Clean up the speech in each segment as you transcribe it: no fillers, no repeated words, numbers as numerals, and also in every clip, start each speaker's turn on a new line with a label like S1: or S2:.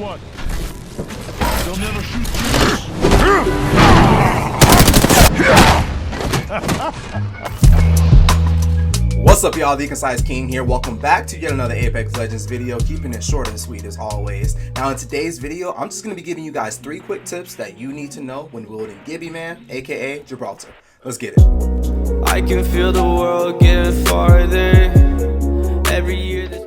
S1: what? They'll never shoot you.
S2: What's up, y'all? The Concise King here. Welcome back to yet another Apex Legends video, keeping it short and sweet as always. Now in today's video, I'm just going to be giving you guys 3 quick tips that you need to know when wielding Gibby Man, aka Gibraltar. Let's get it.
S3: I can feel the world getting farther every year.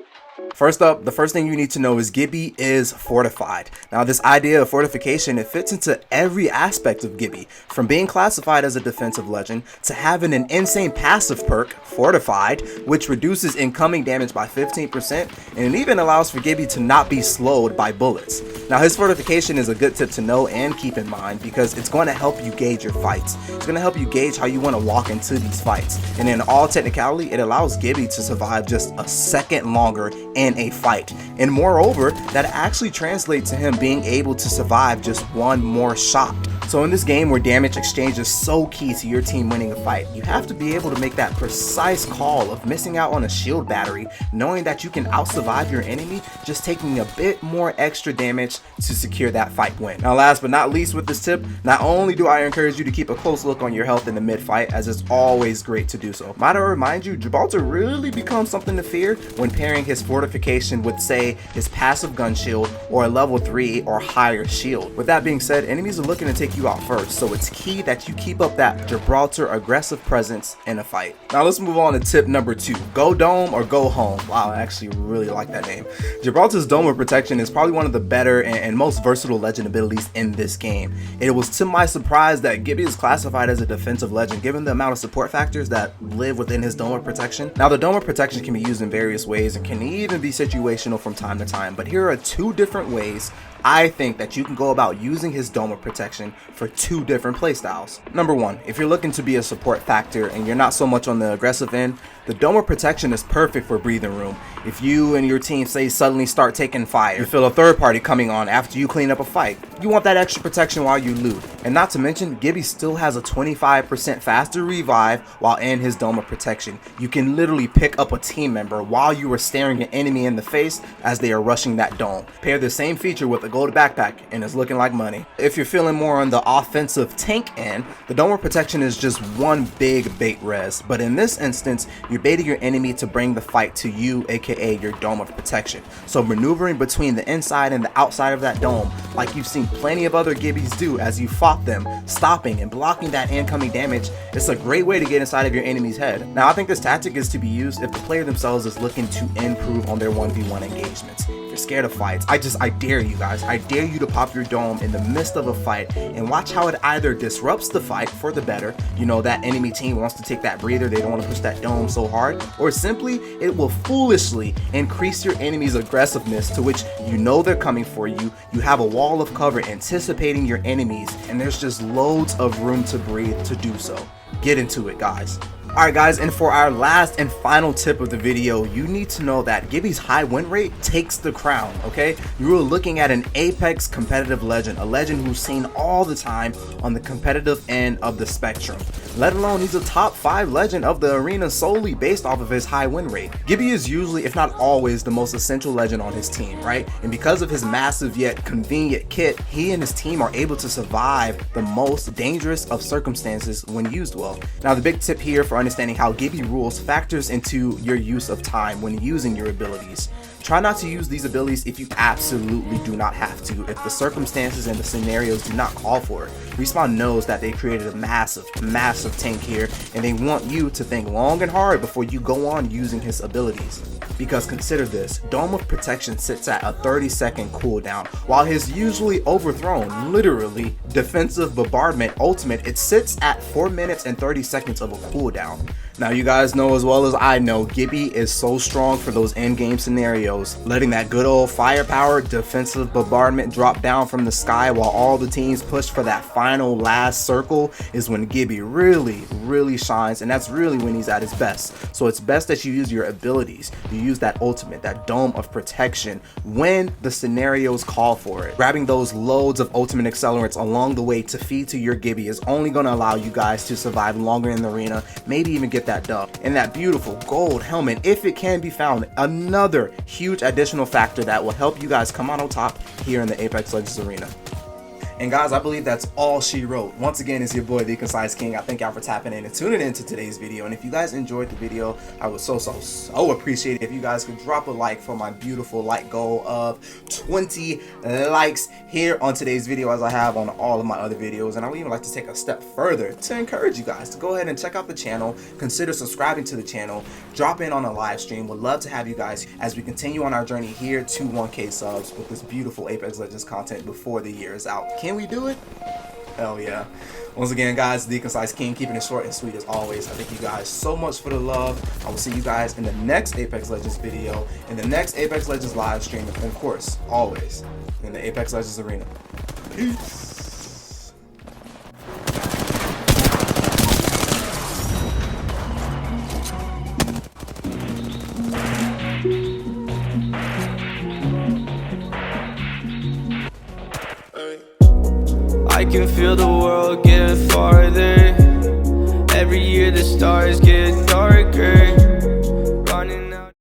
S2: First up, the first thing you need to know is Gibby is fortified. Now this idea of fortification, it fits into every aspect of Gibby, from being classified as a defensive legend to having an insane passive perk, Fortified, which reduces incoming damage by 15%, and it even allows for Gibby to not be slowed by bullets. Now his fortification is a good tip to know and keep in mind because it's going to help you gauge your fights. It's going to help you gauge how you want to walk into these fights, and in all technicality, it allows Gibby to survive just a second longer in a fight, and moreover that actually translates to him being able to survive just one more shot. So in this game where damage exchange is so key to your team winning a fight, you have to be able to make that precise call of missing out on a shield battery, knowing that you can out-survive your enemy just taking a bit more extra damage to secure that fight win. Now last but not least with this tip, not only do I encourage you to keep a close look on your health in the mid-fight, as it's always great to do so. Might I remind you, Gibraltar really becomes something to fear when pairing his fortification with, say, his passive gun shield or a level 3 or higher shield. With that being said, enemies are looking to take you out first, so it's key that you keep up that Gibraltar aggressive presence in a fight. Now let's move on to tip number 2. Go dome or go home. Wow, I actually really like that name. Gibraltar's dome of protection is probably one of the better and most versatile legend abilities in this game. It was to my surprise that Gibby is classified as a defensive legend given the amount of support factors that live within his dome of protection. Now the dome of protection can be used in various ways and can even be situational from time to time, but here are 2 different ways I think that you can go about using his dome of protection for 2 different playstyles. Number 1, if you're looking to be a support factor and you're not so much on the aggressive end, the dome of protection is perfect for breathing room. If you and your team say suddenly start taking fire, you feel a third party coming on after you clean up a fight, you want that extra protection while you loot. And not to mention, Gibby still has a 25% faster revive while in his dome of protection. You can literally pick up a team member while you are staring an enemy in the face as they are rushing that dome. Pair the same feature with a gold backpack and it's looking like money. If you're feeling more on the offensive tank end, the dome of protection is just one big bait res, but in this instance you're baiting your enemy to bring the fight to you, aka your dome of protection. So maneuvering between the inside and the outside of that dome, like you've seen plenty of other Gibbies do as you fought them, stopping and blocking that incoming damage, it's a great way to get inside of your enemy's head. Now I think this tactic is to be used if the player themselves is looking to improve on their 1v1 engagements. If you're scared of fights, I dare you guys, I dare you to pop your dome in the midst of a fight and watch how it either disrupts the fight for the better, you know, that enemy team wants to take that breather, they don't want to push that dome so hard, or simply it will foolishly increase your enemy's aggressiveness to which you know they're coming for you, you have a wall of cover anticipating your enemies, and there's just loads of room to breathe to do so. Get into it, guys. Alright guys, and for our last and final tip of the video, you need to know that Gibby's high win rate takes the crown, okay? You are looking at an Apex competitive legend, a legend who's seen all the time on the competitive end of the spectrum. Let alone he's a top 5 legend of the arena solely based off of his high win rate. Gibby is usually, if not always, the most essential legend on his team, right? And because of his massive yet convenient kit, he and his team are able to survive the most dangerous of circumstances when used well. Now the big tip here for understanding how Gibby rules factors into your use of time when using your abilities. Try not to use these abilities if you absolutely do not have to, if the circumstances and the scenarios do not call for it. Respawn knows that they created a massive tank here, and they want you to think long and hard before you go on using his abilities. Because consider this, Dome of Protection sits at a 30-second cooldown, while his usually overthrown, literally, defensive bombardment ultimate, it sits at 4 minutes and 30 seconds of a cooldown. Now you guys know as well as I know, Gibby is so strong for those in-game scenarios, letting that good old firepower defensive bombardment drop down from the sky while all the teams push for that final last circle is when Gibby really shines, and that's really when he's at his best. So it's best that you use your abilities, you use that ultimate, that Dome of Protection when the scenarios call for it. Grabbing those loads of ultimate accelerants along the way to feed to your Gibby is only going to allow you guys to survive longer in the arena, maybe maybe even get that dub. And that beautiful gold helmet, if it can be found, another huge additional factor that will help you guys come out on top here in the Apex Legends arena. And guys, I believe that's all she wrote. Once again, it's your boy, the Concise King. I thank y'all for tapping in and tuning into today's video. And if you guys enjoyed the video, I would so appreciate it if you guys could drop a like for my beautiful like goal of 20 likes here on today's video, as I have on all of my other videos. And I would even like to take a step further to encourage you guys to go ahead and check out the channel, consider subscribing to the channel, drop in on a live stream. Would love to have you guys as we continue on our journey here to 1K subs with this beautiful Apex Legends content before the year is out. Can we do it? Hell yeah. Once again, guys, the Concise King, keeping it short and sweet as always. I thank you guys so much for the love. I will see you guys in the next Apex Legends video, in the next Apex Legends live stream, and of course, always in the Apex Legends arena. Peace.
S3: I can feel the world getting farther. Every year the stars get darker.